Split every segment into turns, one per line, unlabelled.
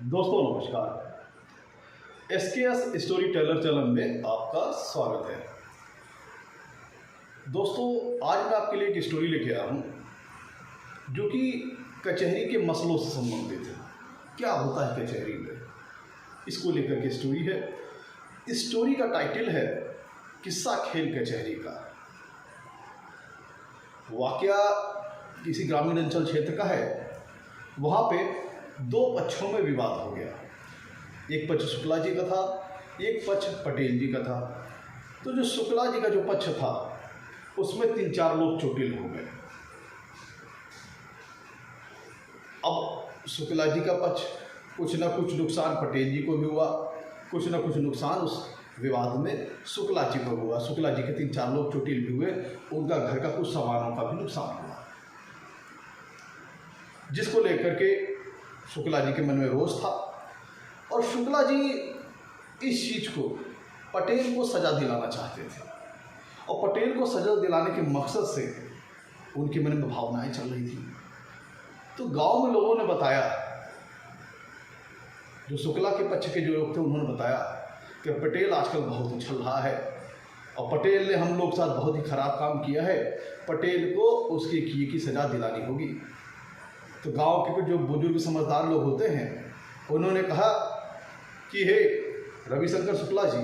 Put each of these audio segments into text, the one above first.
दोस्तों नमस्कार। SKS story teller channel में आपका स्वागत है। दोस्तों आज मैं आपके लिए एक स्टोरी लेके आया हूँ जो कि कचहरी के मसलों से संबंधित है। क्या होता है कचहरी में, इसको लेकर के स्टोरी है। इस स्टोरी का टाइटल है किस्सा खेल कचहरी का। वाकया किसी ग्रामीण अंचल क्षेत्र का है। वहाँ पे दो पक्षों में विवाद हो गया। एक पक्ष शुक्ला जी का था, एक पक्ष पटेल जी का था। तो जो शुक्ला जी का जो पक्ष था उसमें 3-4 लोग चोटिल हो गए। अब शुक्ला जी का पक्ष कुछ ना कुछ नुकसान पटेल जी को भी हुआ, कुछ ना कुछ नुकसान उस विवाद में शुक्ला जी को हुआ। शुक्ला जी के 3-4 लोग चोटिल भी हुए, उनका घर का कुछ सामानों का भी नुकसान हुआ, जिसको लेकर के शुक्ला जी के मन में रोष था। और शुक्ला जी इस चीज़ को पटेल को सज़ा दिलाना चाहते थे, और पटेल को सज़ा दिलाने के मकसद से उनके मन में भावनाएं चल रही थी। तो गांव में लोगों ने बताया, जो शुक्ला के पक्ष के जो लोग थे उन्होंने बताया कि पटेल आजकल बहुत उछल रहा है और पटेल ने हम लोग के साथ बहुत ही खराब काम किया है, पटेल को उसके किए की सज़ा दिलानी होगी। तो गांव के कुछ जो बुजुर्ग समझदार लोग होते हैं उन्होंने कहा कि हे रविशंकर शुक्ला जी,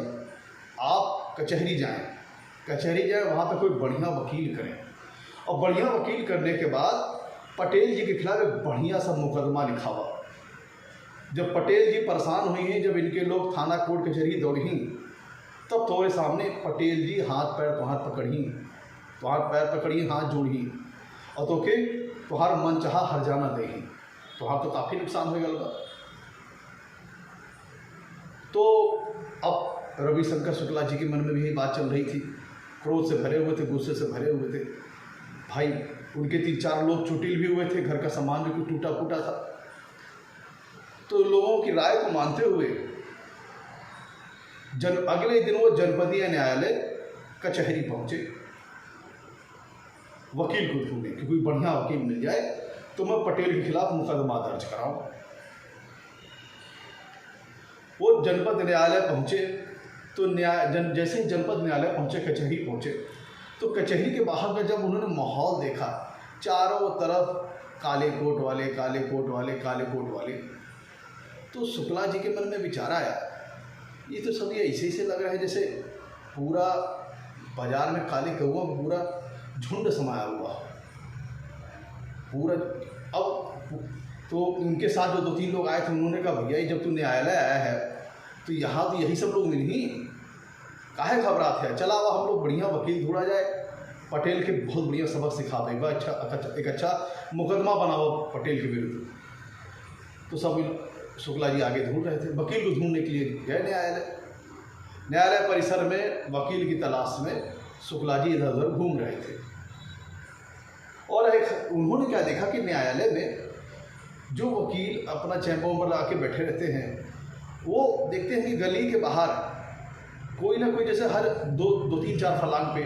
आप कचहरी जाएं, वहाँ पे कोई बढ़िया वकील करें, और बढ़िया वकील करने के बाद पटेल जी के खिलाफ एक बढ़िया सा मुकदमा लिखा हुआ। जब पटेल जी परेशान हुई हैं, जब इनके लोग थाना कोर्ट कचहरी दौड़ी, तब तुम्हारे सामने पटेल जी हाथ पैर पकड़ी, हाथ जोड़ी, और तो के तुहार मन चाहा हर जाना दे, तुहार तो काफ़ी नुकसान हो गया। तो अब रविशंकर शुक्ला जी के मन में भी यही बात चल रही थी। क्रोध से भरे हुए थे, गुस्से से भरे हुए थे। भाई उनके 3-4 लोग चोटिल भी हुए थे, घर का सामान भी कुछ टूटा फूटा था। तो लोगों की राय को मानते हुए अगले दिन वो जनपदीय न्यायालय कचहरी पहुंचे वकील को ढूंढने कि कोई बढ़िया वकील मिल जाए तो मैं पटेल के खिलाफ मुकदमा दर्ज कराऊं। वो जनपद न्यायालय पहुंचे तो जैसे ही जनपद न्यायालय पहुंचे, कचहरी पहुंचे, तो कचहरी के बाहर का जब उन्होंने माहौल देखा, चारों तरफ काले कोट वाले, तो शुक्ला जी के मन में विचार आया, ये तो सब ये ऐसे लग रहा है जैसे पूरा बाजार में काले कौओं का पूरा झुंड समाया हुआ पूरा। अब तो उनके साथ जो 2-3 लोग आए थे उन्होंने कहा, भैया जब तू न्यायालय आया है तो यहाँ तो यही सब लोग मिली, काहे घबराते हैं, चला हुआ हम लोग बढ़िया वकील ढूंढा जाए, पटेल के बहुत बढ़िया सबक सिखा देगा, एक अच्छा मुकदमा बनाओ पटेल के विरुद्ध। तो सब शुक्ला जी आगे ढूंढ रहे थे, वकील को ढूंढने के लिए गए न्यायालय परिसर में वकील की तलाश में शुक्ला जी इधर उधर घूम रहे थे। और उन्होंने क्या देखा कि न्यायालय में जो वकील अपना चैम्बर पर आके बैठे रहते हैं, वो देखते हैं कि गली के बाहर कोई ना कोई, जैसे हर 2-3-4 फलांग पे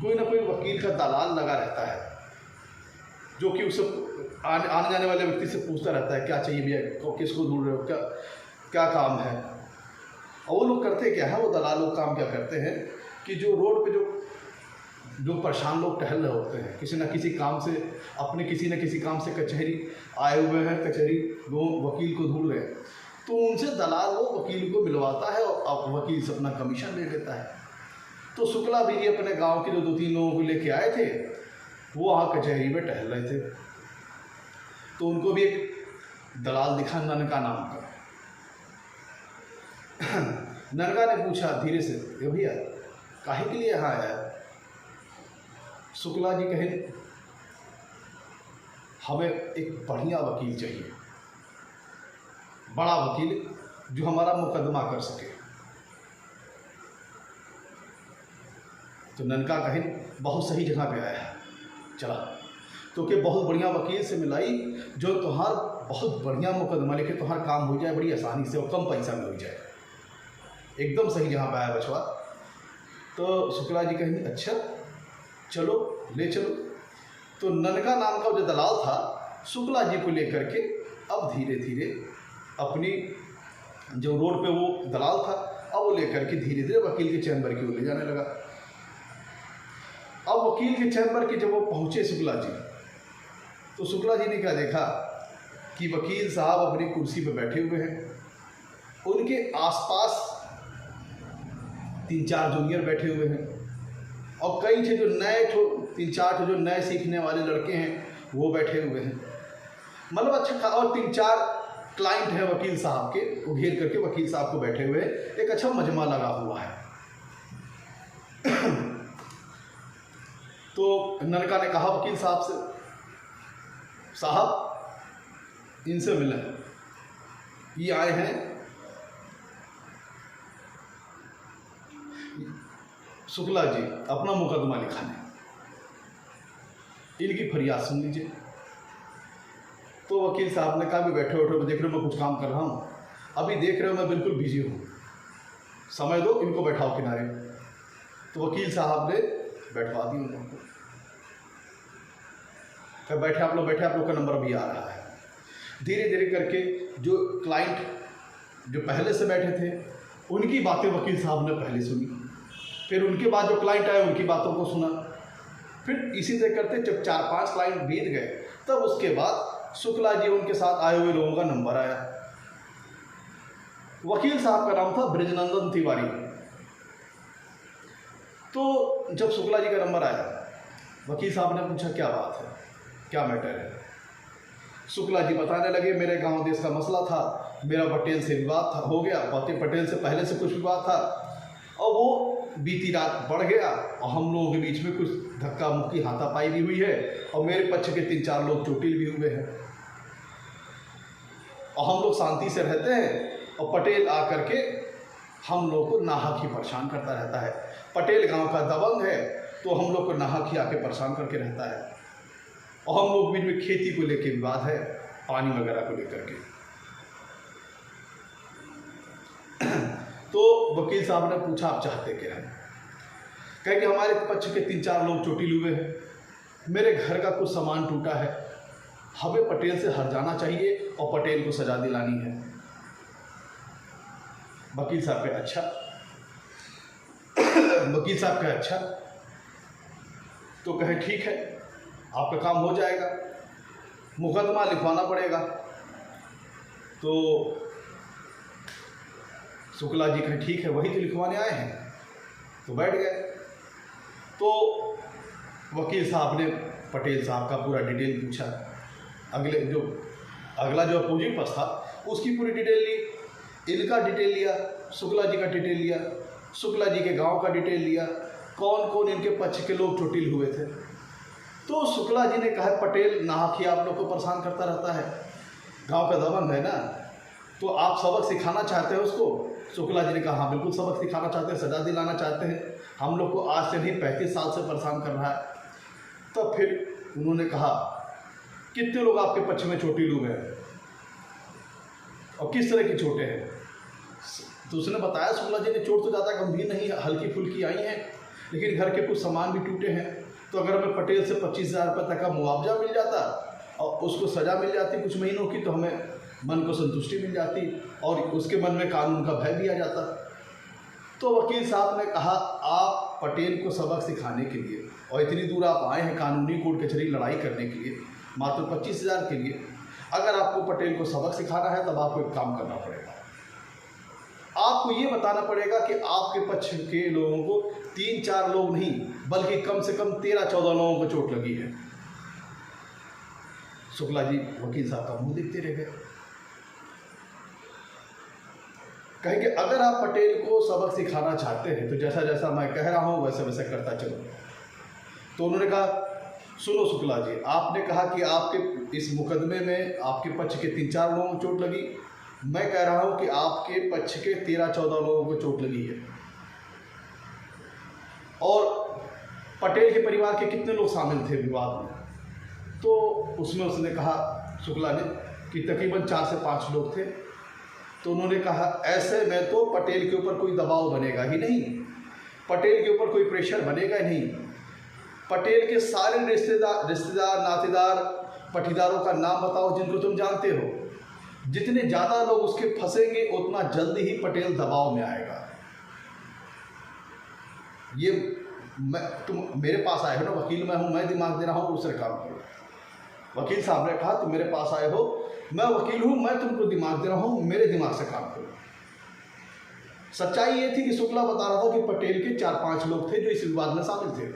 कोई ना कोई वकील का दलाल लगा रहता है, जो कि उससे आने जाने वाले व्यक्ति से पूछता रहता है, क्या चाहिए भैया, किसको ढूंढ रहे हो, क्या काम है। और वो लोग करते क्या है, वो दलाल लोग काम क्या करते हैं कि जो रोड पे जो परेशान लोग टहल रहे होते हैं, किसी न किसी काम से, अपने किसी न किसी काम से कचहरी आए हुए हैं, कचहरी वो वकील को ढूंढ रहे हैं, तो उनसे दलाल वो वकील को मिलवाता है और वकील से अपना कमीशन ले लेता है। तो शुक्ला भी अपने गांव के जो 2-3 लोगों को लेके आए थे, वो वहाँ कचहरी में टहल रहे थे। तो उनको भी एक दलाल दिखा, ननका नाम का। ननका ने पूछा धीरे से, भैया काहे के लिए यहाँ आया है? शुक्ला जी कहे, हमें एक बढ़िया वकील चाहिए, बड़ा वकील जो हमारा मुकदमा कर सके। तो ननका कहे, बहुत सही जगह पे आया है, चला तो कि बहुत बढ़िया वकील से मिलाई जो तुम्हार बहुत बढ़िया मुकदमा लेके तुम्हारा काम हो जाए बड़ी आसानी से और कम पैसा में हो जाए, एकदम सही जगह पे आया बछवा। तो शुक्ला जी कहेंगे, अच्छा चलो ले चलो। तो ननका नाम का जो दलाल था शुक्ला जी को लेकर के अब धीरे धीरे अपनी जो रोड पे वो दलाल था, अब वो लेकर के धीरे धीरे वकील के चैम्बर की ओर ले जाने लगा। अब वकील के चैम्बर के जब वो पहुंचे शुक्ला जी, तो शुक्ला जी ने क्या देखा कि वकील साहब अपनी कुर्सी पर बैठे हुए हैं, उनके आसपास 3-4 जूनियर बैठे हुए हैं और कई थे जो नए 3-4 जो नए सीखने वाले लड़के हैं वो बैठे हुए हैं। मतलब अच्छा, और 3-4 क्लाइंट है वकील साहब के, वो घेर करके वकील साहब को बैठे हुए, एक अच्छा मजमा लगा हुआ है। तो ननका ने कहा वकील साहब से, साहब इनसे मिलें, ये आए हैं शुक्ला जी अपना मुकदमा लिखाने, इनकी फरियाद सुन लीजिए। तो वकील साहब ने कहा भी बैठे बैठे देख रहे हो मैं कुछ काम कर रहा हूँ, अभी देख रहे हो मैं बिल्कुल बिजी हूँ, समय दो, इनको बैठाओ किनारे। तो वकील साहब ने बैठवा दी उन लोगों को, बैठे आप लोग बैठे, आप लोग का नंबर भी आ रहा है। धीरे धीरे करके जो क्लाइंट जो पहले से बैठे थे उनकी बातें वकील साहब ने पहले सुनी, फिर उनके बाद जो क्लाइंट आए उनकी बातों को सुना, फिर इसी तरह करते जब 4-5 क्लाइंट बीत गए, तब उसके बाद शुक्ला जी उनके साथ आए हुए लोगों का नंबर आया। वकील साहब का नाम था ब्रजनंदन तिवारी। तो जब शुक्ला जी का नंबर आया, वकील साहब ने पूछा क्या बात है, क्या मैटर है। शुक्ला जी बताने लगे मेरे गांव देश का मसला था, मेरा पटेल से विवाद था, हो गया, पटेल से पहले से कुछ विवाद था और वो बीती रात बढ़ गया और हम लोगों के बीच में कुछ धक्का मुक्की हाथापाई भी हुई है और मेरे पक्ष के 3-4 लोग चोटिल भी हुए हैं और हम लोग शांति से रहते हैं और पटेल आकर के हम लोग को नाहक ही परेशान करता रहता है। पटेल गांव का दबंग है तो हम लोग को नाहक ही आके परेशान करके रहता है और हम लोग बीच में खेती को लेकर विवाद है, पानी वगैरह को लेकर के। तो वकील साहब ने पूछा आप चाहते क्या हैं। कहे कि हमारे पक्ष के 3-4 लोग चोटिल हुए हैं, मेरे घर का कुछ सामान टूटा है, हमें पटेल से हट जाना चाहिए और पटेल को सजा दिलानी है। वकील साहब के अच्छा वकील साहब कहे अच्छा, तो कहे ठीक है आपका काम हो जाएगा, मुकदमा लिखवाना पड़ेगा। तो शुक्ला जी कहे ठीक है, वही तो लिखवाने आए हैं, तो बैठ गए। तो वकील साहब ने पटेल साहब का पूरा डिटेल पूछा, अगला जो अपोजिट पक्ष था उसकी पूरी डिटेल ली, इनका डिटेल लिया, शुक्ला जी का डिटेल लिया, शुक्ला जी के गांव का डिटेल लिया, कौन कौन इनके पक्ष के लोग चोटिल हुए थे। तो शुक्ला जी ने कहा पटेल नाहक ही आप लोग को परेशान करता रहता है, गांव का दबंग है ना, तो आप सबक सिखाना चाहते हैं उसको। शुक्ला जी ने कहा हाँ बिल्कुल सबक सिखाना चाहते हैं, सजा दिलाना चाहते हैं, हम लोग को आज से नहीं 35 साल से परेशान कर रहा है। तब फिर उन्होंने कहा कितने लोग आपके पक्ष में चोटिल हुए हैं और किस तरह की चोटें हैं। तो उसने बताया शुक्ला जी ने चोट तो ज़्यादा गंभीर नहीं, हल्की फुल्की आई हैं, लेकिन घर के कुछ सामान भी टूटे हैं। तो अगर हमें पटेल से 25,000 रुपये तक का मुआवजा मिल जाता और उसको सज़ा मिल जाती कुछ महीनों की, तो हमें मन को संतुष्टि मिल जाती और उसके मन में कानून का भय भी आ जाता। तो वकील साहब ने कहा आप पटेल को सबक सिखाने के लिए और इतनी दूर आप आए हैं कानूनी कोर्ट कचहरी लड़ाई करने के लिए मात्र 25,000 के लिए, अगर आपको पटेल को सबक सिखाना है तब आपको एक काम करना पड़ेगा, आपको ये बताना पड़ेगा कि आपके पक्ष के लोगों को 3-4 लोग नहीं बल्कि कम से कम 13-14 लोगों को चोट लगी है। शुक्ला जी वकील साहब का मुंह देखते रह गए। कहेंगे अगर आप पटेल को सबक सिखाना चाहते हैं तो जैसा जैसा मैं कह रहा हूँ वैसे वैसे करता चलो। तो उन्होंने कहा सुनो शुक्ला जी, आपने कहा कि आपके इस मुकदमे में आपके पक्ष के 3-4 लोगों को चोट लगी, मैं कह रहा हूँ कि आपके पक्ष के 13-14 लोगों को चोट लगी है। और पटेल के परिवार के कितने लोग शामिल थे विवाद में? तो उसमें उसने कहा शुक्ला ने कि तकरीबन 4 से 5 लोग थे। तो उन्होंने कहा ऐसे में तो पटेल के ऊपर कोई दबाव बनेगा ही नहीं, पटेल के ऊपर कोई प्रेशर बनेगा ही नहीं। पटेल के सारे रिश्तेदार नातेदार पटीदारों का नाम बताओ जिनको तुम जानते हो, जितने ज़्यादा लोग उसके फंसेंगे उतना जल्दी ही पटेल दबाव में आएगा। ये तुम मेरे पास आए हो ना, वकील मैं हूँ, मैं दिमाग दे रहा हूँ, उससे काम करो। वकील साहब ने कहा तुम मेरे पास आए हो, मैं वकील हूँ, मैं तुमको दिमाग दे रहा हूँ, मेरे दिमाग से काम करो। सच्चाई ये थी कि शुक्ला बता रहा था कि पटेल के 4-5 लोग थे जो इस विवाद में शामिल थे।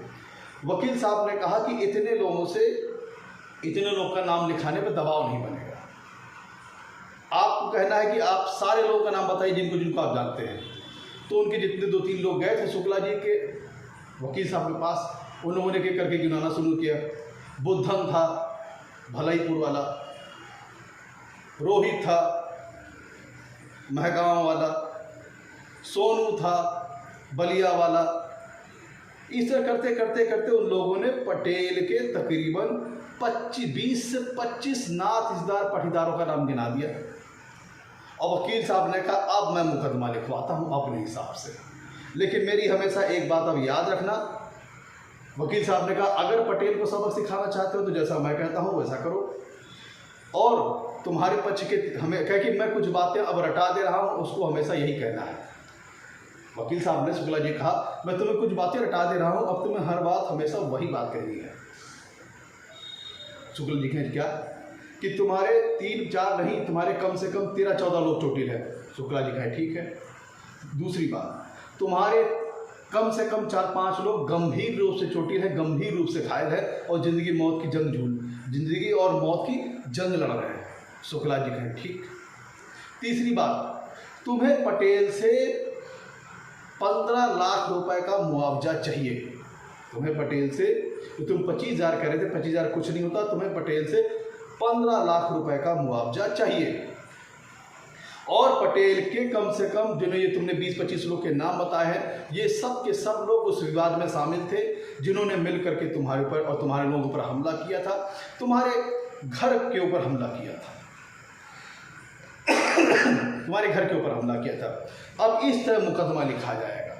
वकील साहब ने कहा कि इतने लोगों से, इतने लोग का नाम लिखाने पर दबाव नहीं बनेगा। आपको कहना है कि आप सारे लोगों का नाम बताइए जिनको जिनको आप जानते हैं। तो उनके जितने 2-3 लोग गए थे शुक्ला जी के वकील साहब के पास, उन लोगों ने क्या करके गिनाना शुरू किया। बुद्धन था भलाईपुर वाला, रोहित था महगांव वाला, सोनू था बलिया वाला। इस तरह करते करते करते उन लोगों ने पटेल के तकरीबन 20 से 25 नाथ इज़दार पाटीदारों का नाम गिना दिया। और वकील साहब ने कहा अब मैं मुकदमा लिखवाता हूँ अपने हिसाब से, लेकिन मेरी हमेशा एक बात अब याद रखना। वकील साहब ने कहा अगर पटेल को सबक सिखाना चाहते हो तो जैसा मैं कहता हूँ वैसा करो, और तुम्हारे पक्ष के हमें कह कि मैं कुछ बातें अब रटा दे रहा हूँ, उसको हमेशा यही कहना है। वकील साहब ने शुक्ला जी कहा मैं तुम्हें कुछ बातें रटा दे रहा हूँ, अब तुम्हें हर बात हमेशा वही बात कहनी है। शुक्ला जी कहें क्या कि तुम्हारे 3-4 नहीं, तुम्हारे कम से कम 13-14 लोग चोटिल है। शुक्ला जी कहें ठीक है। दूसरी बात, तुम्हारे कम से कम 4-5 लोग गंभीर रूप से चोटिल है, गंभीर रूप से घायल है और जिंदगी मौत की जंग जिंदगी और मौत की जंग लड़ रहे हैं। शुक्ला जी कहें ठीक। तीसरी बात, तुम्हें पटेल से 15 लाख रुपए का मुआवजा चाहिए। तुम्हें पटेल से, तो तुम 25,000 कह रहे थे, 25,000 कुछ नहीं होता, तुम्हें पटेल से 15 लाख रुपए का मुआवजा चाहिए। और पटेल के कम से कम, जिन्होंने ये तुमने 20-25 लोग के नाम बताए हैं, ये सब के सब लोग उस विवाद में शामिल थे जिन्होंने मिल करके तुम्हारे ऊपर और तुम्हारे लोगों पर हमला किया था, तुम्हारे घर के ऊपर हमला किया था तुम्हारे घर के ऊपर हमला किया था। अब इस तरह मुकदमा लिखा जाएगा।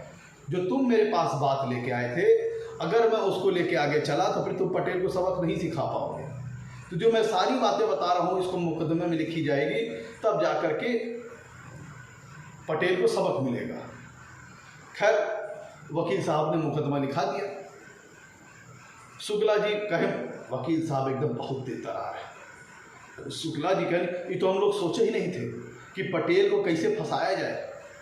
जो तुम मेरे पास बात लेके आए थे, अगर मैं उसको लेके आगे चला तो फिर तुम पटेल को सबक नहीं सिखा पाओगे। तो जो मैं सारी बातें बता रहा हूँ इसको मुकदमे में लिखी जाएगी, तब जा करके पटेल को सबक मिलेगा। खैर वकील साहब ने मुकदमा लिखा दिया। शुक्ला जी कहें वकील साहब एकदम बहुत तेज-तर्रार है। शुक्ला जी कहें ये तो हम लोग सोचे ही नहीं थे कि पटेल को कैसे फंसाया जाए।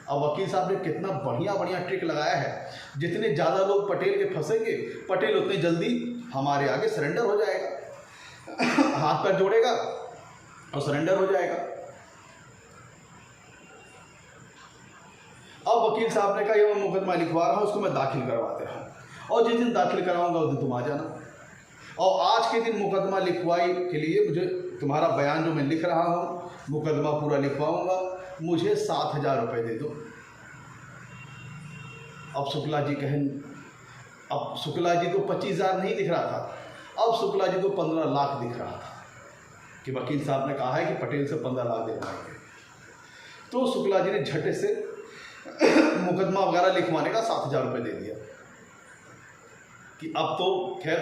अब वकील साहब ने कितना बढ़िया बढ़िया ट्रिक लगाया है। जितने ज़्यादा लोग पटेल के फंसेंगे, पटेल उतने जल्दी हमारे आगे सरेंडर हो जाएगा, हाथ पैर जोड़ेगा और सरेंडर हो जाएगा। अब वकील साहब ने कहा ये मैं मुकदमा लिखवा रहा हूँ, उसको मैं दाखिल करवाते रहा, और जिस दिन दाखिल कराऊंगा उस दिन तुम आ जाना। और आज के दिन मुकदमा लिखवाई के लिए मुझे तुम्हारा बयान जो मैं लिख रहा हूँ, मुकदमा पूरा लिखवाऊंगा, मुझे 7,000 रुपये दे दो। अब शुक्ला जी कहें, अब शुक्ला जी को 25,000 नहीं दिख रहा था, अब शुक्ला जी को 15 लाख दिख रहा था कि वकील साहब ने कहा है कि पटेल से 15 लाख दिलवाएंगे। तो शुक्ला जी ने झटे से मुकदमा वगैरह लिखवाने का 7,000 रुपये दे दिया कि अब तो खैर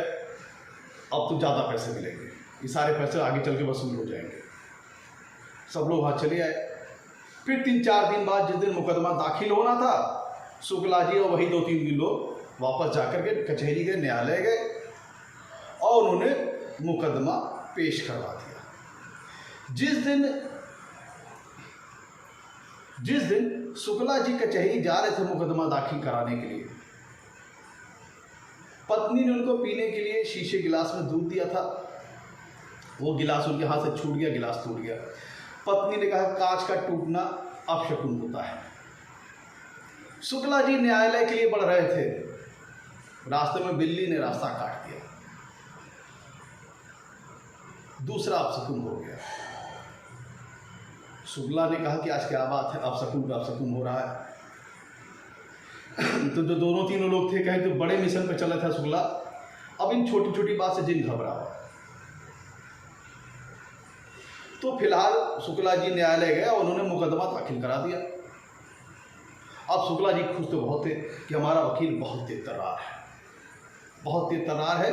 अब तो ज़्यादा पैसे मिलेंगे, ये सारे पैसे आगे चल के वसूल हो जाएंगे। सब लोग वहाँ चले आए। फिर 3-4 दिन बाद जिस दिन मुकदमा दाखिल होना था, शुक्ला जी और वही 2-3 दिन लोग वापस जाकर के कचहरी गए, न्यायालय गए और उन्होंने मुकदमा पेश करवा दिया। जिस दिन शुक्ला जी कचहरी जा रहे थे मुकदमा दाखिल कराने के लिए, पत्नी ने उनको पीने के लिए शीशे गिलास में दूध दिया था। वो गिलास उनके हाथ से छूट गया, गिलास टूट गया। पत्नी ने कहा कांच का टूटना अपशकुन होता है। शुक्ला जी न्यायालय के लिए बढ़ रहे थे, रास्ते में बिल्ली ने रास्ता काट दिया, दूसरा अपशकुन हो गया। शुक्ला ने कहा कि आज क्या बात है, अपशकुन का अपशकुन हो रहा है। तो जो 2-3 लोग थे कहें तो बड़े मिशन पे चला था शुक्ला, अब इन छोटी छोटी बात से जिन घबरा। तो फिलहाल शुक्ला जी न्यायालय गए और उन्होंने मुकदमा दाखिल करा दिया। अब शुक्ला जी खुश तो बहुत थे कि हमारा वकील बहुत तेज-तर्रार है, बहुत तेज-तर्रार है,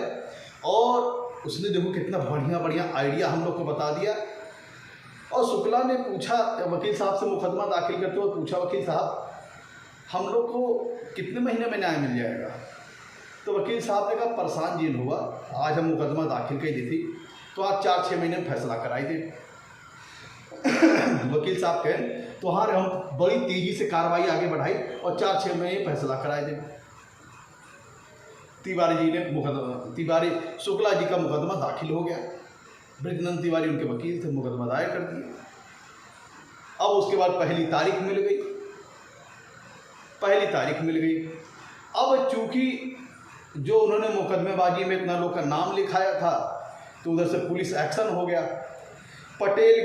और उसने देखो कितना बढ़िया बढ़िया आइडिया हम लोग को बता दिया और शुक्ला ने पूछा वकील साहब से, मुकदमा दाखिल करते हुए पूछा, वकील साहब हम लोग को कितने महीने में न्याय मिल जाएगा? तो वकील साहब ने कहा परेशान जिन हुआ, आज हम मुकदमा दाखिल कर दी थी तो आज 4-6 महीने में फैसला कराई दे। वकील साहब कहें तो हाँ हम बड़ी तेजी से कार्रवाई आगे बढ़ाई और 4-6 महीने फैसला कराए दे। तिवारी शुक्ला जी का मुकदमा दाखिल हो गया। ब्रजनंदन तिवारी उनके वकील थे, मुकदमा दायर कर दिया। अब उसके बाद पहली तारीख मिल गई। अब चूंकि जो उन्होंने मुकदमेबाजी में इतना लोग का नाम लिखाया था तो उधर से पुलिस एक्शन हो गया। पटेल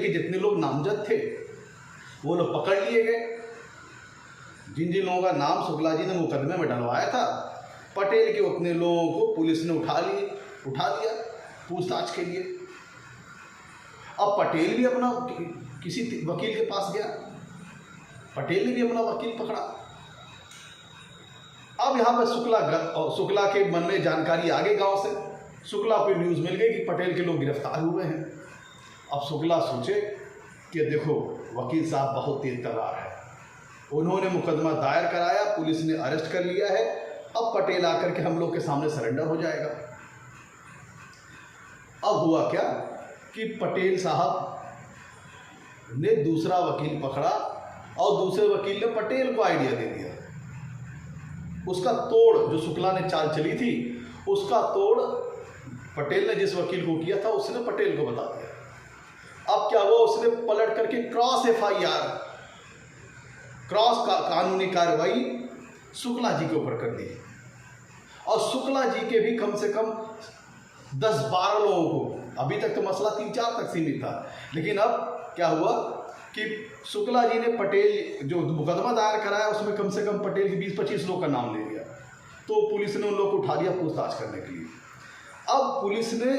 के जितने लोग नामजद थे वो लोग पकड़ लिए गए। जिन जिन लोगों का नाम शुक्ला जी ने मुकदमे में डलवाया था, पटेल के उतने लोगों को पुलिस ने उठा लिया पूछताछ के लिए। अब पटेल भी अपना किसी वकील के पास गया, पटेल ने भी अपना वकील पकड़ा। अब यहाँ पर शुक्ला के मन में जानकारी आ गई गांव से, शुक्ला को न्यूज़ मिल गई कि पटेल के लोग गिरफ्तार हुए हैं। अब शुक्ला सोचे कि देखो वकील साहब बहुत तेज तर्रार है, उन्होंने मुकदमा दायर कराया, पुलिस ने अरेस्ट कर लिया है, अब पटेल आकर के हम लोग के सामने सरेंडर हो जाएगा। अब हुआ क्या कि पटेल साहब ने दूसरा वकील पकड़ा और दूसरे वकील ने पटेल को आइडिया दे दिया। उसका तोड़, जो शुक्ला ने चाल चली थी उसका तोड़ पटेल ने जिस वकील को किया था उसने पटेल को बता दिया। अब क्या हुआ, उसने पलट करके क्रॉस FIR, क्रॉस कानूनी कार्रवाई शुक्ला जी के ऊपर कर दी और शुक्ला जी के भी कम से कम 10-12 लोगों को, अभी तक तो मसला 3-4 तक सीमित था, लेकिन अब क्या हुआ कि शुक्ला जी ने पटेल जो मुकदमा दायर कराया उसमें कम से कम पटेल के 20-25 लोग का नाम ले लिया। तो पुलिस ने उन लोग को उठा लिया पूछताछ करने के लिए। अब पुलिस ने,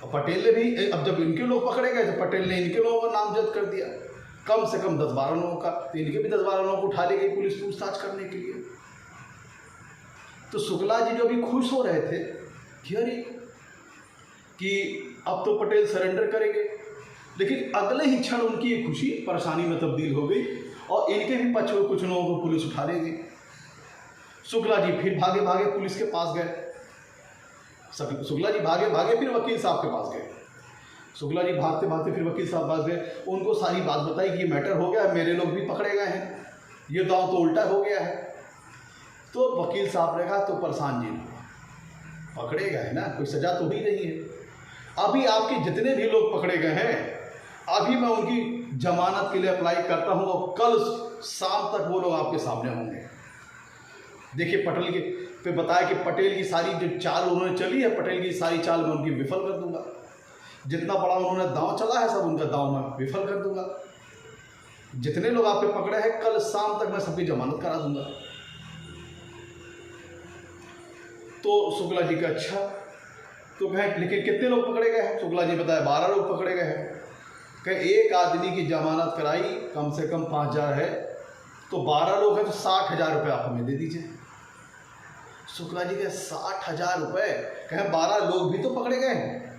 पटेल ने भी, अब जब इनके लोग पकड़े गए तो पटेल ने इनके लोगों का नामजद कर दिया, कम से कम 10-12 लोगों का, तो इनके भी 10-12 लोगों को उठा ली गई पुलिस पूछताछ करने के लिए। तो शुक्ला जी जो भी खुश हो रहे थे कि अब तो पटेल सरेंडर करेंगे, लेकिन अगले ही क्षण उनकी ये खुशी परेशानी में तब्दील हो गई और इनके भी पक्ष में कुछ लोगों को पुलिस उठा ले गई। शुक्ला जी फिर भागे भागे पुलिस के पास गए। शुक्ला जी भागे भागे फिर वकील साहब के पास गए। शुक्ला जी भागते भागते फिर वकील साहब पास गए, उनको सारी बात बताई कि ये मैटर हो गया, मेरे लोग भी पकड़े गए हैं, ये दांव तो उल्टा हो गया है। तो वकील साहब ने कहा तो परेशान जी, पकड़े गए ना, कोई सजा तो ही नहीं है, अभी आपके जितने भी लोग पकड़े गए हैं अभी मैं उनकी जमानत के लिए अप्लाई करता हूं और कल शाम तक वो लोग आपके सामने होंगे। देखिए पटेल के पे बताया कि पटेल की सारी जो चाल उन्होंने चली है, पटेल की सारी चाल मैं उनकी विफल कर दूंगा, जितना बड़ा उन्होंने दांव चला है सब उनका दांव मैं विफल कर दूंगा, जितने लोग आप पे पकड़े हैं कल शाम तक मैं सबकी जमानत करा दूंगा। तो शुक्ला जी का अच्छा, तो कहें लेकिन कितने लोग पकड़े गए हैं? शुक्ला जी बताया 12 लोग पकड़े गए हैं। कहे एक आदमी की जमानत कराई कम से कम 5,000 है, तो 12 लोग हैं तो 60,000 रुपये आप हमें दे दीजिए। शुक्ला जी के 60,000 रुपये, कहें 12 लोग भी तो पकड़े गए हैं।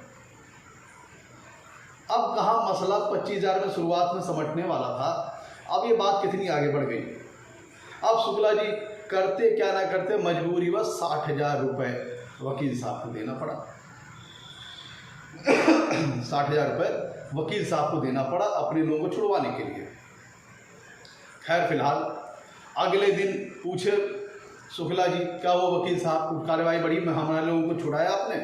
अब कहाँ मसला 25,000 में शुरुआत में समझने वाला था, अब ये बात कितनी आगे बढ़ गई। अब शुक्ला जी करते क्या ना करते मजबूरी बस 60,000 रुपये वकील साहब को देना पड़ा। 60,000 रुपये वकील साहब को देना पड़ा अपने लोगों को छुड़वाने के लिए। खैर फिलहाल अगले दिन पूछे शुक्ला जी क्या वो वकील साहब कार्रवाई बढ़ी में हमारे लोगों को छुड़ाया आपने?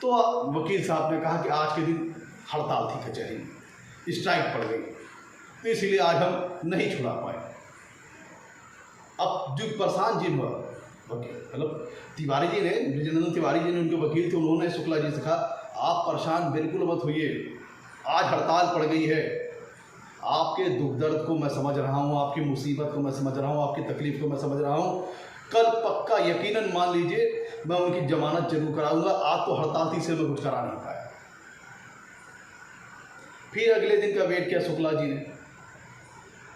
तो वकील साहब ने कहा कि आज के दिन हड़ताल थी कचहरी में, स्ट्राइक पड़ गई, तो इसलिए आज हम नहीं छुड़ा पाए। अब जो परेशान जिन हुआ वकील, मतलब तिवारी जी ने, ब्रजनंदन तिवारी जी ने उनके वकील थे, उन्होंने शुक्ला जी से कहा आप परेशान बिल्कुल मत होइए, आज हड़ताल पड़ गई है, आपके दुख दर्द को मैं समझ रहा हूँ, आपकी मुसीबत को मैं समझ रहा हूँ, आपकी तकलीफ को मैं समझ रहा हूँ, कल पक्का यकीनन मान लीजिए मैं उनकी जमानत जरूर कराऊंगा, आज तो हड़ताल थी से मैं कुछ करा नहीं पाया। फिर अगले दिन का वेट किया शुक्ला जी ने,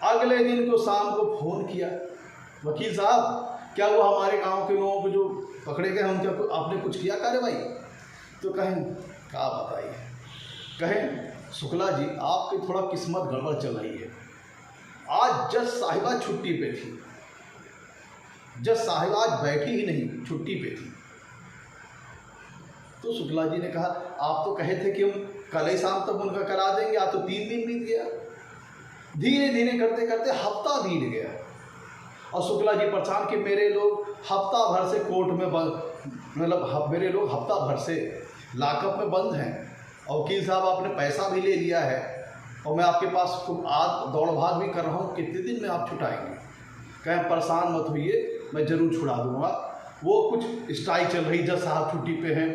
अगले दिन को शाम को फोन किया, वकील साहब क्या वो हमारे गांव के लोगों को जो पकड़े गए हैं उनका आपने कुछ किया कार्रवाई? तो कहें क्या बताइए, कहें शुक्ला जी आपकी थोड़ा किस्मत गड़बड़ चल रही है, आज जज साहिबा छुट्टी पे थी, जज साहिबा आज बैठी ही नहीं, छुट्टी पे थी। तो शुक्ला जी ने कहा आप तो कहे थे कि हम कल ही शाम तक उनका करा देंगे, आज तो 3 दिन बीत गया। धीरे धीरे करते करते हफ्ता बीत गया और शुक्ला जी परेशान कि मेरे लोग हफ्ता भर से कोर्ट में मतलब मेरे लोग हफ्ता भर से लॉकअप में बंद हैं और वकील साहब आपने पैसा भी ले लिया है और मैं आपके पास आज दौड़ भाग भी कर रहा हूँ, कितने दिन में आप छुटाएंगे? कहें परेशान मत होइए, मैं ज़रूर छुड़ा दूँगा। वो कुछ स्ट्राइक चल रही, जज साहब छुट्टी पे हैं,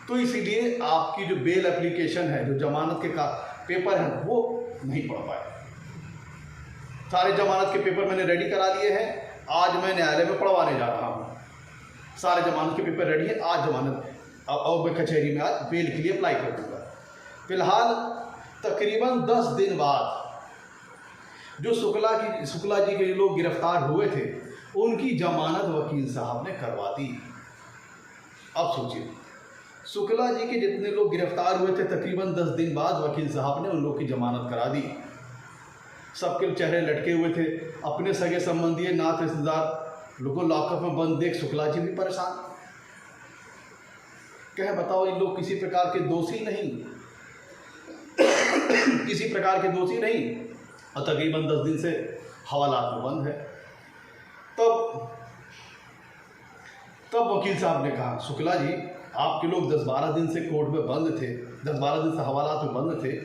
तो इसीलिए आपकी जो बेल एप्लीकेशन है, जो जमानत के पेपर हैं, वो नहीं पढ़ पाए। सारे जमानत के पेपर मैंने रेडी करा लिए हैं, आज मैं न्यायालय में पढ़वाने जा रहा हूँ। सारे जमानत के पेपर रेडी है, आज जमानत और मैं कचहरी में आज बेल के लिए अप्लाई कर दूँगा। फिलहाल तकरीबन 10 दिन बाद जो शुक्ला जी के लोग गिरफ्तार हुए थे, उनकी जमानत वकील साहब ने करवा दी। अब सोचिए, शुक्ला जी के जितने लोग गिरफ्तार हुए थे, तकरीबन 10 दिन बाद वकील साहब ने उन लोग की जमानत करा दी। सबके चेहरे लटके हुए थे, अपने सगे संबंधी नात रिश्तेदार लोगों लॉकअप में बंद देख शुक्ला जी भी परेशान। कहे बताओ, इन लोग किसी प्रकार के दोषी नहीं किसी प्रकार के दोषी नहीं, और तकरीबन 10 दिन से हवालात में बंद है। तब वकील साहब ने कहा शुक्ला जी आपके लोग 10-12 दिन से कोर्ट में बंद थे, 10-12 दिन से हवालात में बंद थे,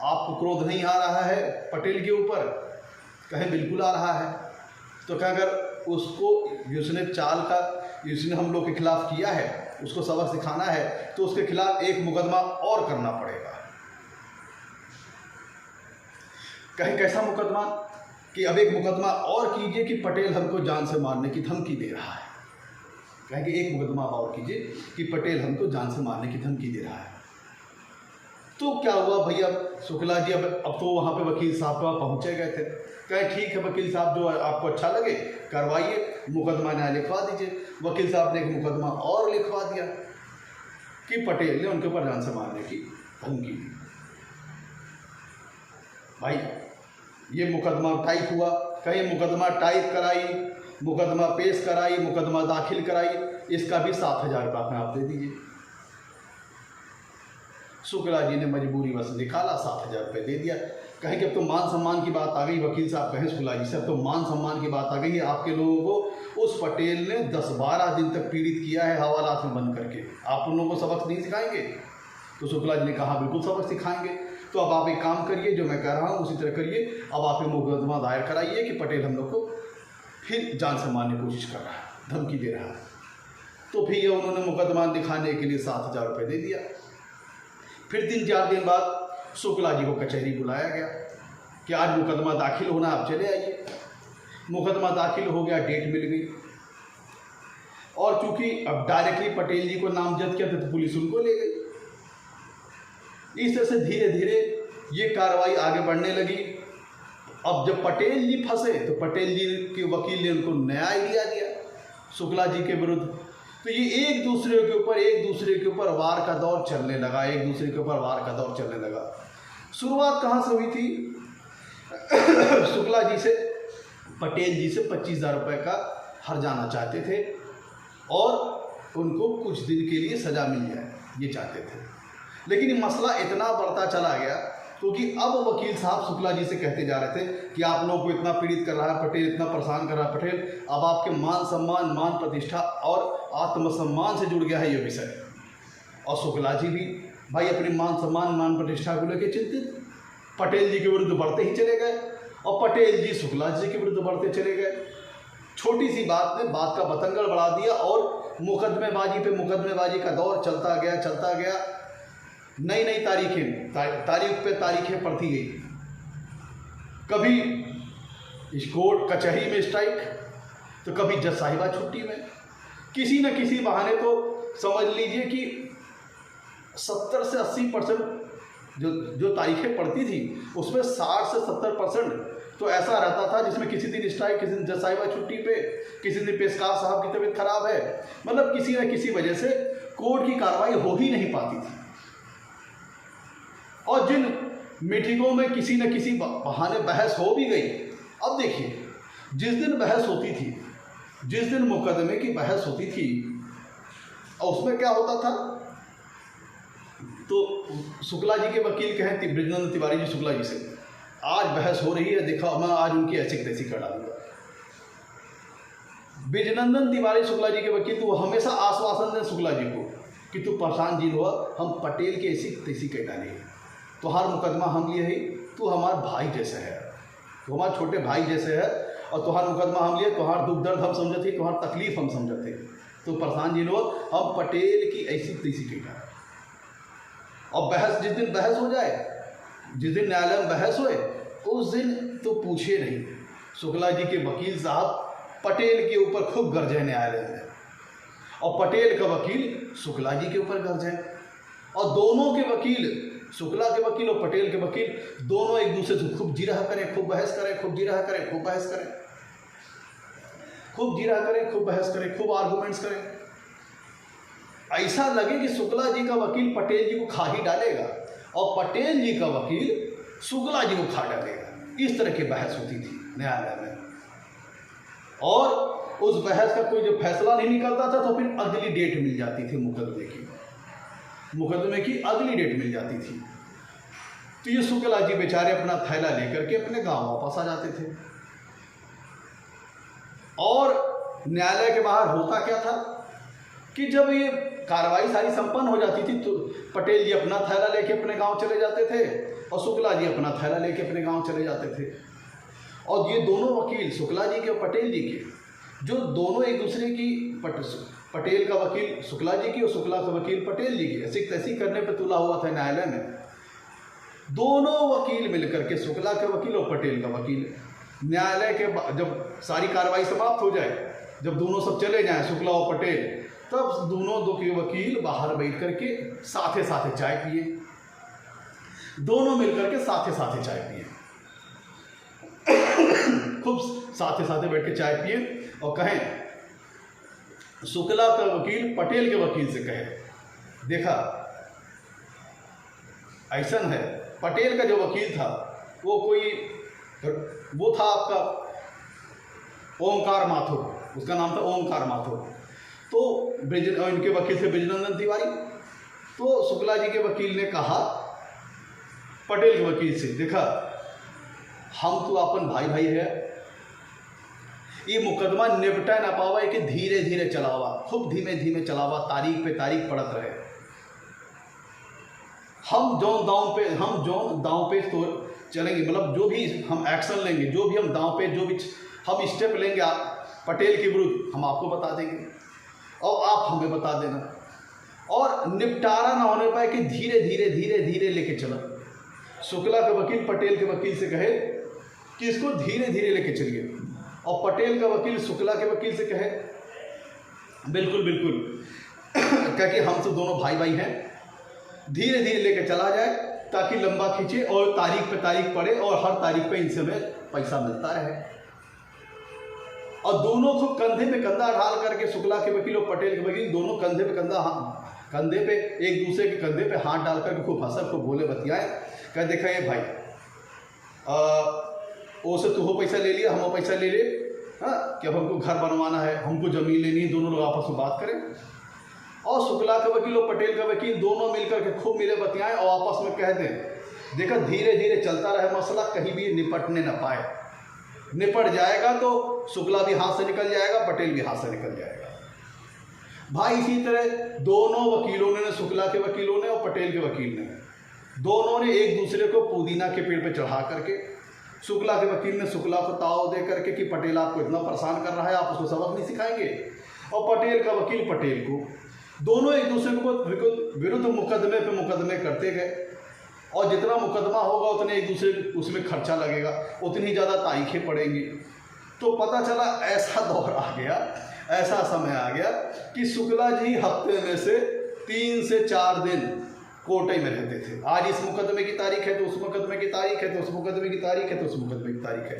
आपको क्रोध नहीं आ रहा है पटेल के ऊपर? कहे बिल्कुल आ रहा है। तो कहा अगर उसको जिसने चाल का जिसने हम लोग के खिलाफ किया है उसको सबक सिखाना है तो उसके खिलाफ एक मुकदमा और करना पड़ेगा। कहीं कैसा मुकदमा? कि अब एक मुकदमा और कीजिए कि पटेल हमको जान से मारने की धमकी दे रहा है। कहें कि एक मुकदमा और कीजिए कि पटेल हमको जान से मारने की धमकी दे रहा है। तो क्या हुआ भैया, शुक्ला जी अब तो वहाँ पे वकील साहब के पहुँचे गए थे। कहें ठीक है वकील साहब, जो आपको अच्छा लगे करवाइए, मुकदमा नया लिखवा दीजिए। वकील साहब ने एक मुकदमा और लिखवा दिया कि पटेल ने उनके ऊपर जान से मारने की धमकी दी। भाई ये मुकदमा टाइप हुआ, कहीं मुकदमा टाइप कराई, मुकदमा पेश कराई, मुकदमा दाखिल कराई, इसका भी 7,000 रुपये अपने आप दे दीजिए। शुक्ला जी ने मजबूरी बस निकाला, 7,000 रुपये दे दिया। कहें कि अब तो मान सम्मान की बात आ गई। वकील साहब कहें शुक्ला जी से अब तो मान सम्मान की बात आ गई है, आपके लोगों को उस पटेल ने 10-12 दिन तक पीड़ित किया है हवालात में बंद करके, आप उन लोगों को सबक नहीं सिखाएंगे? तो शुक्ला जी ने कहा बिल्कुल सबक सिखाएंगे। तो अब आप एक काम करिए, जो मैं कह रहा हूँ उसी तरह करिए। अब आप ये मुकदमा दायर कराइए कि पटेल हम लोग को फिर जान से मारने की कोशिश कर रहा है, धमकी दे रहा है। तो फिर ये उन्होंने मुकदमा दिखाने के लिए 7,000 रुपये दे दिया। फिर 3-4 दिन बाद शुक्ला जी को कचहरी बुलाया गया कि आज मुकदमा दाखिल होना, आप चले आइए। मुकदमा दाखिल हो गया, डेट मिल गई, और चूंकि अब डायरेक्टली पटेल जी को नामजद किया था तो पुलिस उनको ले गई। इस तरह से धीरे धीरे ये कार्रवाई आगे बढ़ने लगी। अब जब पटेल जी फंसे तो पटेल जी के वकील ने उनको नया आइडिया दिया शुक्ला जी के विरुद्ध। तो ये एक दूसरे के ऊपर वार का दौर चलने लगा, एक दूसरे के ऊपर वार का दौर चलने लगा। शुरुआत कहाँ से हुई थी? शुक्ला जी से पटेल जी से 25,000 रुपये का हर्जाना चाहते थे और उनको कुछ दिन के लिए सज़ा मिल जाए, ये चाहते थे। लेकिन मसला इतना बढ़ता चला गया क्योंकि अब वकील साहब शुक्ला जी से कहते जा रहे थे कि आप लोगों को इतना पीड़ित कर रहा है पटेल, इतना परेशान कर रहा है पटेल, अब आपके मान सम्मान, मान प्रतिष्ठा और आत्मसम्मान से जुड़ गया है ये विषय। और शुक्ला जी भी भाई अपने मान सम्मान, मान प्रतिष्ठा को लेकर चिंतित, पटेल जी के विरुद्ध बढ़ते ही चले गए और पटेल जी शुक्ला जी के विरुद्ध बढ़ते चले गए। छोटी सी बात ने बात का बतंगड़ बढ़ा दिया और मुकदमेबाजी पे मुकदमेबाजी का दौर चलता गया। नई नई तारीख पे तारीखें पड़ती गई। कभी कोर्ट कचहरी में स्ट्राइक, तो कभी जज साहिबा छुट्टी में। किसी न किसी बहाने तो समझ लीजिए कि 70 से 80% जो तारीखें पड़ती थी उसमें 60 से 70% तो ऐसा रहता था जिसमें किसी दिन स्ट्राइक, किसी दिन जज साहिबा छुट्टी पे, किसी दिन पेशकार साहब की तबीयत खराब है, मतलब किसी न किसी वजह से कोर्ट की कार्रवाई हो ही नहीं पाती थी। और जिन मीटिंगों में किसी न किसी बहाने बहस हो भी गई। अब देखिए, जिस दिन बहस होती थी, जिस दिन मुकदमे की बहस होती थी, और उसमें क्या होता था, तो शुक्ला जी के वकील कहें ब्रिजनंदन तिवारी जी शुक्ला जी से, आज बहस हो रही है, देखा मैं आज उनकी ऐसी तैसी कर डालूंगा। ब्रिजनंदन तिवारी शुक्ला जी के वकील तो वो हमेशा आश्वासन दें शुक्ला जी को कि तू परेशान जी हुआ, हम पटेल के ऐसी तैसी कह डालेंगे, तुहार मुकदमा हम लिए है, तू हमार भाई जैसे है, तू हमारे छोटे भाई जैसे है, और तुहार मुकदमा हम लिए, तुहार दुख दर्द हम समझते, तुहार तकलीफ हम समझते, तो परेशान जी लोग, हम पटेल की ऐसी तैसी कह डालें। और बहस, जिस दिन बहस हो जाए, जिस दिन न्यायालय में बहस होए, उस दिन तो पूछे नहीं, शुक्ला जी के वकील साहब पटेल के ऊपर खूब गरजे न्यायालय में, और पटेल का वकील शुक्ला जी के ऊपर गरजे, और दोनों के वकील, शुक्ला के वकील और पटेल के वकील, दोनों एक दूसरे से खूब जिरह करें, खूब बहस करें, खूब जिरह करें, खूब बहस करें, खूब जिरह करें, खूब बहस करें, खूब आर्गूमेंट्स करें। ऐसा लगे कि शुक्ला जी का वकील पटेल जी को खा ही डालेगा, और पटेल जी का वकील शुक्ला जी को खा डालेगा। इस तरह की बहस होती थी न्यायालय में, और उस बहस का कोई जब फैसला नहीं निकलता था तो फिर अगली डेट मिल जाती थी मुकदमे की अगली डेट मिल जाती थी। तो ये शुक्ला जी बेचारे अपना थैला लेकर के अपने गांव वापस आ जाते थे। और न्यायालय के बाहर होता क्या था कि जब ये कार्रवाई सारी संपन्न हो जाती थी तो पटेल जी अपना थैला लेके अपने गांव चले जाते थे, और शुक्ला जी अपना थैला लेके अपने गांव चले जाते थे। और ये दोनों वकील, शुक्ला जी के और पटेल जी के, जो दोनों एक दूसरे की, पटेल का वकील शुक्ला जी की और शुक्ला का वकील पटेल जी की ऐसी तैसी करने पर तुला हुआ था न्यायालय में। दोनों वकील मिलकर के, शुक्ला के वकील और पटेल का वकील, न्यायालय के जब सारी कार्रवाई समाप्त हो जाए, जब दोनों सब चले जाएं शुक्ला और पटेल, तब दोनों दो के वकील बाहर बैठ करके साथे साथे चाय पिए, दोनों मिलकर के साथे साथे चाय पिए, खूब साथे साथे बैठ के चाय पिए, और कहें, शुक्ला का वकील पटेल के वकील से कहे, देखा ऐसा है, पटेल का जो वकील था वो था आपका ओमकार माथुर, उसका नाम था ओमकार माथुर, तो इनके वकील थे ब्रिजनंदन तिवारी। तो शुक्ला जी के वकील ने कहा पटेल के वकील से, देखा हम तो अपन भाई भाई है, ये मुकदमा निपटा ना पावा, कि धीरे धीरे चलावा, खूब धीमे धीमे चलावा, तारीख पे तारीख पड़त रहे, हम जो दांव पे तो चलेंगे, मतलब जो भी हम एक्शन लेंगे, जो भी हम दांव पे, जो भी हम स्टेप लेंगे पटेल के विरुद्ध, हम आपको बता देंगे और आप हमें बता देना, और निपटारा ना होने पाए कि धीरे धीरे धीरे धीरे लेके चलो। शुक्ला का वकील पटेल के वकील से कहे कि इसको धीरे धीरे लेके चलिए, और पटेल का वकील शुक्ला के वकील से कहे बिल्कुल बिल्कुल क्योंकि हम तो दोनों भाई भाई हैं, धीरे धीरे लेके चला जाए ताकि लंबा खींचे और तारीख पे तारीख पड़े, और हर तारीख पे इनसे हमें पैसा मिलता रहे। और दोनों को कंधे पे कंधा डाल करके, शुक्ला के वकील और पटेल के वकील दोनों कंधे पे एक दूसरे के कंधे पे हाथ डाल करके खूब हंसा, खूब बोले बतियाए, कह देखा ये भाई, वो से तू हो पैसा ले लिया, हम पैसा ले ले, हाँ कि अब हमको घर बनवाना है, हमको ज़मीन लेनी है, दोनों लोग आपस में बात करें। और शुक्ला का वकील और पटेल का वकील दोनों मिलकर के खूब मिले बतियाएं और आपस में कह दें, देखा धीरे धीरे चलता रहे मसला, कहीं भी निपटने न पाए, निपट जाएगा तो शुक्ला भी हाथ से निकल जाएगा, पटेल भी हाथ से निकल जाएगा। भाई इसी तरह दोनों वकीलों ने, शुक्ला के वकीलों ने और पटेल के वकील ने, दोनों ने एक दूसरे को पुदीना के पेड़ पर चढ़ा करके, शुक्ला के वकील ने शुक्ला को ताव दे करके कि पटेल आपको इतना परेशान कर रहा है, आप उसको सबक नहीं सिखाएंगे, और पटेल का वकील पटेल को, दोनों एक दूसरे को विरुद्ध मुकदमे पे मुकदमे करते गए, और जितना मुकदमा होगा उतने एक दूसरे उसमें खर्चा लगेगा, उतनी ज़्यादा तारीखें पड़ेंगी। तो पता चला ऐसा दौर आ गया, ऐसा समय आ गया कि शुक्ला जी हफ्ते में से 3 से 4 दिन कोर्ट में रहते थे। आज इस मुकदमे की तारीख है तो उस मुकदमे की तारीख है, तो उस मुकदमे की तारीख है, तो उस मुकदमे की तारीख है।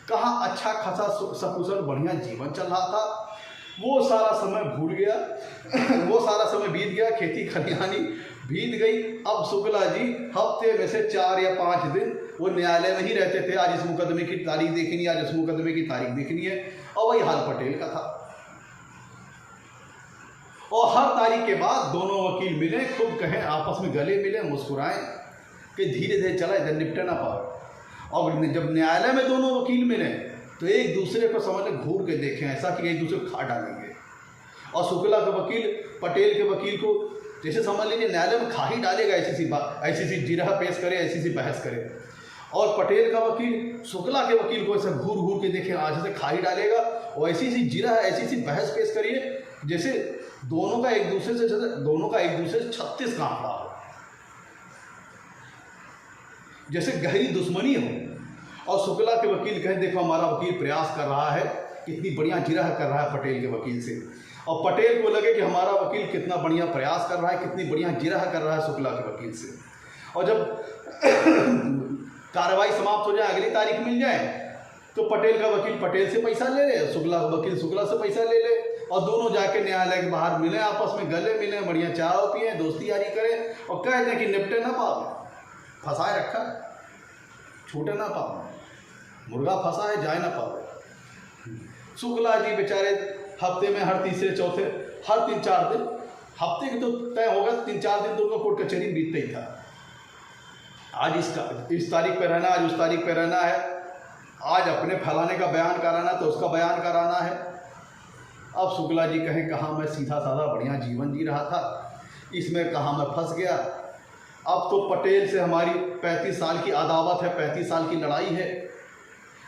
कहाँ अच्छा खासा सकुशल बढ़िया जीवन चल रहा था, वो सारा समय भूल गया वो सारा समय बीत गया, खेती खलिहानी बीत गई। अब शुक्ला जी हफ्ते में से 4 या 5 दिन वो न्यायालय में ही रहते थे। आज इस मुकदमे की तारीख देखनी है, आज इस मुकदमे की तारीख देखनी है, और वही हाल पटेल का था। और हर तारीख के बाद दोनों वकील मिले, खूब कहें, आपस में गले मिले, मुस्कुराएं कि धीरे धीरे चला, इधर निपटे ना पाओ। और जब न्यायालय में दोनों वकील मिले तो एक दूसरे को समझ लें घूर के देखें, ऐसा कि एक दूसरे को खा डालेंगे। और शुक्ला का वकील पटेल के वकील को जैसे समझ लीजिए न्यायालय में खा ही डालेगा, ऐसी सी जिरह पेश करे, ऐसी सी बहस करे। और पटेल का वकील शुक्ला के वकील को ऐसा घूर घूर के देखे, आज से खा ही डालेगा, और ऐसी सी जिरह, ऐसी सी बहस पेश करिए जैसे दोनों का एक दूसरे से 36 कांप रहा हो, जैसे गहरी दुश्मनी हो। और शुक्ला के वकील कहें, देखो हमारा वकील प्रयास कर रहा है, कितनी बढ़िया जिरह कर रहा है पटेल के वकील से, और पटेल को लगे कि हमारा वकील कितना बढ़िया प्रयास कर रहा है, कितनी बढ़िया जिरह कर रहा है शुक्ला के वकील से। और जब कार्रवाई समाप्त हो जाए, अगली तारीख मिल जाए, तो पटेल का वकील पटेल से पैसा ले ले, शुक्ला का वकील शुक्ला से पैसा ले ले, और दोनों जाके न्यायालय के बाहर मिले, आपस में गले मिले, बढ़िया चाय पिए, दोस्ती यारी करें, और कह दें कि निपटे ना पाओ, फंसाए रखा है, छूटे ना पाओ, मुर्गा फंसा है, जाए ना पाओ। शुक्ला जी बेचारे हफ्ते में हर तीसरे चौथे, हर 3-4 दिन, हफ्ते की तो तय होगा, 3-4 दिन तो उनका कोर्ट कचहरी बीतता ही था। आज इस तारीख पे रहना, आज उस तारीख पे रहना है, आज अपने फलाने का बयान कराना तो उसका बयान कराना है। अब शुक्ला जी कहें, कहाँ मैं सीधा साधा बढ़िया जीवन जी रहा था, इसमें कहाँ मैं फंस गया। अब तो पटेल से हमारी 35 साल की अदावत है, 35 साल की लड़ाई है।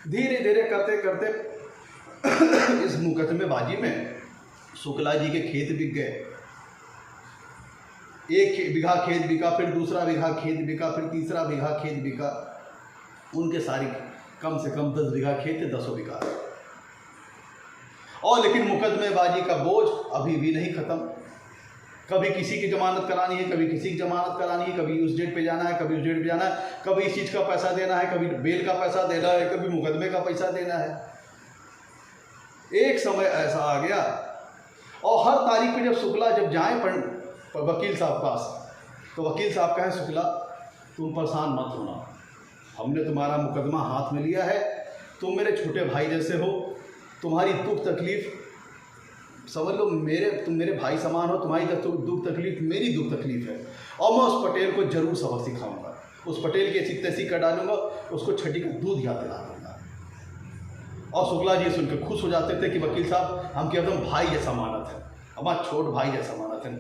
धीरे धीरे करते करते इस मुकदमेबाजी में शुक्ला जी के खेत बिक गए। 1 बीघा खेत बिका, फिर दूसरा बीघा खेत बिका, फिर तीसरा बीघा खेत बिका। उनके सारी कम से कम 10 बीघा खेत, 10 बीघा। और लेकिन मुकदमेबाजी का बोझ अभी भी नहीं खत्म। कभी किसी की जमानत करानी है, कभी किसी की जमानत करानी है, कभी उस डेट पे जाना है, कभी उस डेट पे जाना है, कभी इस चीज़ का पैसा देना है, कभी बेल का पैसा देना है, कभी मुकदमे का पैसा देना है। एक समय ऐसा आ गया, और हर तारीख पे जब शुक्ला जब जाएं वकील साहब पास, तो वकील साहब कहें, शुक्ला तुम परेशान मत होना, हमने तुम्हारा मुकदमा हाथ में लिया है, तुम मेरे छोटे भाई जैसे हो, तुम्हारी दुख तकलीफ समझ लो, तुम मेरे भाई समान हो, तुम्हारी दुख तकलीफ मेरी दुख तकलीफ है, और मैं उस पटेल को जरूर सबक सिखाऊंगा, उस पटेल की ऐसी तैसी कर डालूंगा, उसको छठी का दूध याद दिला दूंगा। और शुक्ला जी सुनकर खुश हो जाते थे कि वकील साहब हमके एकदम भाई जैसा मानत है, हमारा छोट भाई जैसा मानत है।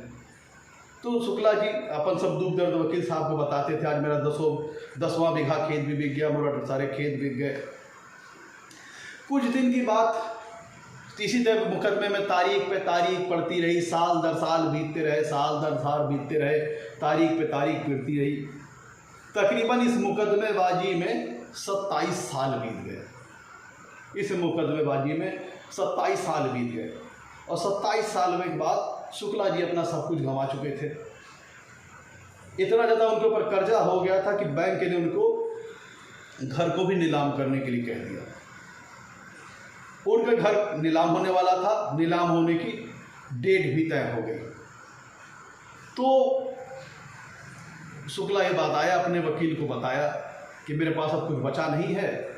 तो शुक्ला जी अपन सब दुख दर्द वकील साहब को बताते थे, आज मेरा 10वां बीघा खेत भी बिक गया, मेरा सारे खेत बिक गए। कुछ दिन की बात, इसी तरह मुकदमे में तारीख पे तारीख पड़ती रही, साल दर साल बीतते रहे, साल दर साल बीतते रहे, तारीख पे तारीख पड़ती रही। तकरीबन इस मुकदमेबाजी में 27 साल बीत गए। इस मुकदमेबाजी में 27 साल बीत गए, और 27 साल में के बाद शुक्ला जी अपना सब कुछ गंवा चुके थे। इतना ज़्यादा उनके ऊपर कर्जा हो गया था कि बैंक ने उनको घर को भी नीलाम करने के लिए कह दिया। उनका घर नीलाम होने वाला था, नीलाम होने की डेट भी तय हो गई। तो शुक्ला ये बात आया, अपने वकील को बताया कि मेरे पास अब कुछ बचा नहीं है,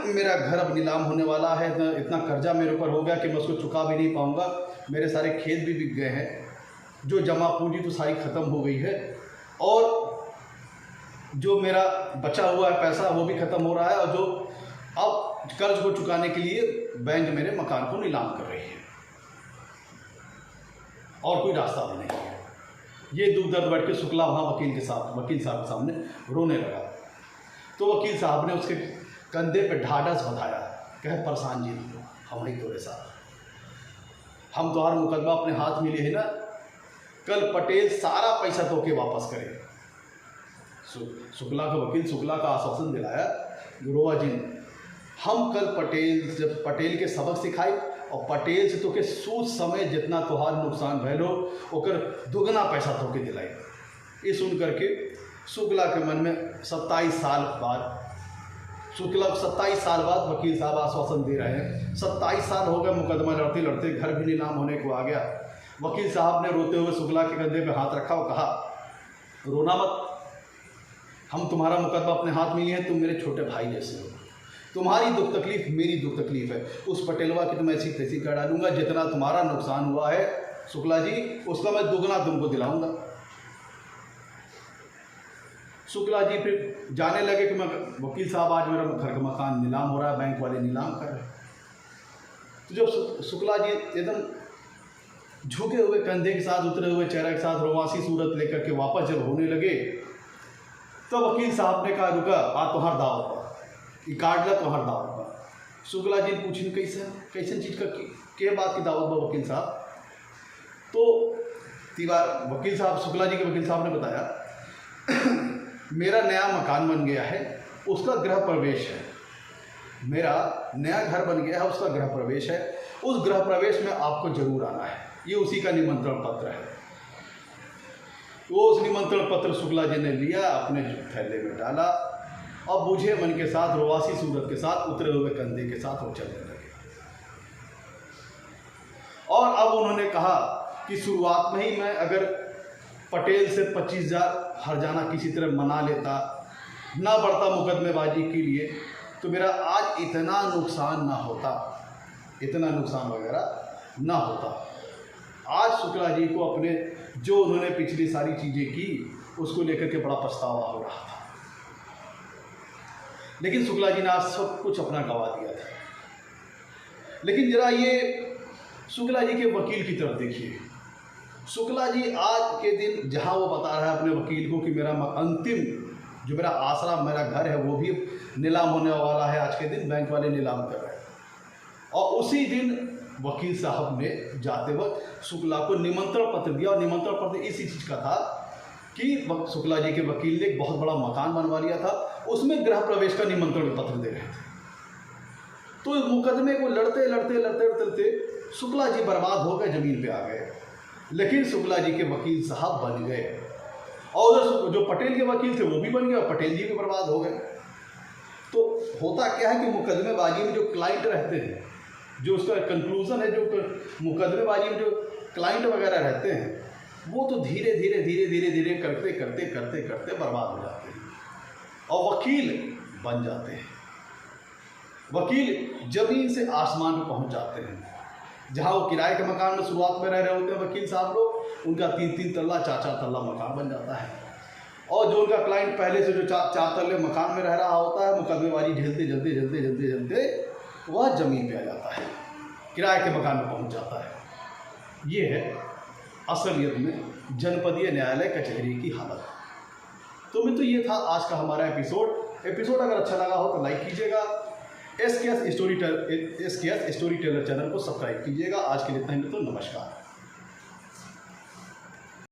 मेरा घर अब नीलाम होने वाला है, इतना कर्जा मेरे ऊपर हो गया कि मैं उसको चुका भी नहीं पाऊंगा, मेरे सारे खेत भी बिक गए हैं, जो जमा पूंजी तो सारी ख़त्म हो गई है, और जो मेरा बचा हुआ है पैसा वो भी ख़त्म हो रहा है, और जो अब कर्ज को चुकाने के लिए बैंक मेरे मकान को नीलाम कर रही है, और कोई रास्ता भी नहीं है। ये दुख दर्द बैठ के शुक्ला वहाँ वकील साहब के सामने रोने लगा। तो वकील साहब ने उसके कंधे पे ढाढ़स बंधाया, कहे परेशान जी नहीं हो, हम ही तोरे साथ, हम तुम्हारा मुकदमा अपने हाथ में लिए है ना, कल पटेल सारा पैसा तो के वापस करे। शुक्ला का वकील शुक्ला का आश्वासन दिलाया, गुरुआ जी हम कल जब पटेल के सबक सिखाई, और पटेल से तो के सूद समय जितना तोहार नुकसान भैलो ओकर दुगना पैसा तो के दिलाई। ये सुन करके शुक्ला के मन में 27 साल बाद वकील साहब आश्वासन दे रहे हैं, 27 साल हो गए मुकदमा लड़ते लड़ते, घर भी नीलाम होने को आ गया, वकील साहब ने रोते हुए शुक्ला के कंधे पे हाथ रखा और कहा, रोना मत, हम तुम्हारा मुकदमा अपने हाथ में लिए हैं, तुम मेरे छोटे भाई जैसे हो, तुम्हारी दुख तकलीफ मेरी दुख तकलीफ है। उस पटेलवा की तो मैं ऐसी तैसी कर डालूंगा, जितना तुम्हारा नुकसान हुआ है शुक्ला जी उसका मैं दुगना तुमको दिलाऊंगा। शुक्ला जी फिर जाने लगे कि मैं वकील साहब आज मेरा घर का मकान नीलाम हो रहा है, बैंक वाले नीलाम कर रहे हैं। तो जब शुक्ला जी एकदम झुके हुए कंधे के साथ, उतरे हुए चेहरे के साथ, रोमासी सूरत लेकर के वापस जब होने लगे, तो वकील साहब ने कहा, रुका आ तुम्हार दावत पर, काट ला तुम्हार दावत पर। शुक्ला जी पूछी, कैसन चीज़ का के बात की दावत पर वकील साहब? तो वकील साहब, शुक्ला जी के वकील साहब ने बताया, मेरा नया मकान बन गया है, उसका गृह प्रवेश है, मेरा नया घर बन गया है, उसका गृह प्रवेश है, उस गृह प्रवेश में आपको जरूर आना है, ये उसी का निमंत्रण पत्र है। वो उस निमंत्रण पत्र शुक्ला जी ने लिया, अपने थैले में डाला और बूझे मन के साथ, रोवासी सूरत के साथ, उतरे हुए कंधे के साथ वो चलने लगे। और अब उन्होंने कहा कि शुरुआत में ही मैं अगर पटेल से 25,000 हर्जाना किसी तरह मना लेता, ना बढ़ता मुकदमेबाजी के लिए, तो मेरा आज इतना नुकसान ना होता, इतना नुकसान वगैरह ना होता। आज शुक्ला जी को अपने जो उन्होंने पिछली सारी चीज़ें की उसको लेकर के बड़ा पछतावा हो रहा था, लेकिन शुक्ला जी ने आज सब कुछ अपना गवा दिया था। लेकिन जरा ये शुक्ला जी के वकील की तरफ देखिए। शुक्ला जी आज के दिन जहां वो बता रहा है अपने वकील को कि मेरा अंतिम जो मेरा आसरा, मेरा घर है, वो भी नीलाम होने वाला है, आज के दिन बैंक वाले नीलाम कर रहे हैं। और उसी दिन वकील साहब ने जाते वक्त शुक्ला को निमंत्रण पत्र दिया, और निमंत्रण पत्र इसी चीज़ का था कि शुक्ला जी के वकील ने एक बहुत बड़ा मकान बनवा लिया था, उसमें गृह प्रवेश का निमंत्रण पत्र दे रहे थे। तो इस मुकदमे को लड़ते लड़ते लड़ते लड़ते शुक्ला जी बर्बाद हो गए, ज़मीन पे आ गए, लेकिन शुक्ला जी के वकील साहब बन गए, और उधर जो पटेल के वकील थे वो भी बन गए, और पटेल जी भी बर्बाद हो गए। तो होता क्या है कि मुकदमेबाजी में जो क्लाइंट रहते हैं, जो उसका कंक्लूज़न है, जो मुकदमेबाजी में जो क्लाइंट वगैरह रहते हैं, वो तो धीरे धीरे धीरे धीरे धीरे करते करते करते करते बर्बाद हो जाते हैं, और वकील बन जाते हैं। वकील ज़मीन से आसमान पर पहुंच जाते हैं। जहां वो किराए के मकान में शुरुआत में रह रहे होते हैं वकील साहब लोग, उनका 3-3 तल्ला 4-4 तल्ला मकान बन जाता है, और जो उनका क्लाइंट पहले से जो 4 तल्ले मकान में रह रहा होता है, मुकदमेबाजी झेलते झेलते झेलते झेलते झेलते वह ज़मीन पे आ जाता है, किराए के मकान में पहुंच जाता है। ये है असलियत में जनपदीय न्यायालय कचहरी की हालत। तो मित्रों, ये था आज का हमारा एपिसोड अगर अच्छा लगा हो तो लाइक कीजिएगा, एस के एस स्टोरी टेलर चैनल को सब्सक्राइब कीजिएगा। आज के लिए इतना ही मित्रों, नमस्कार।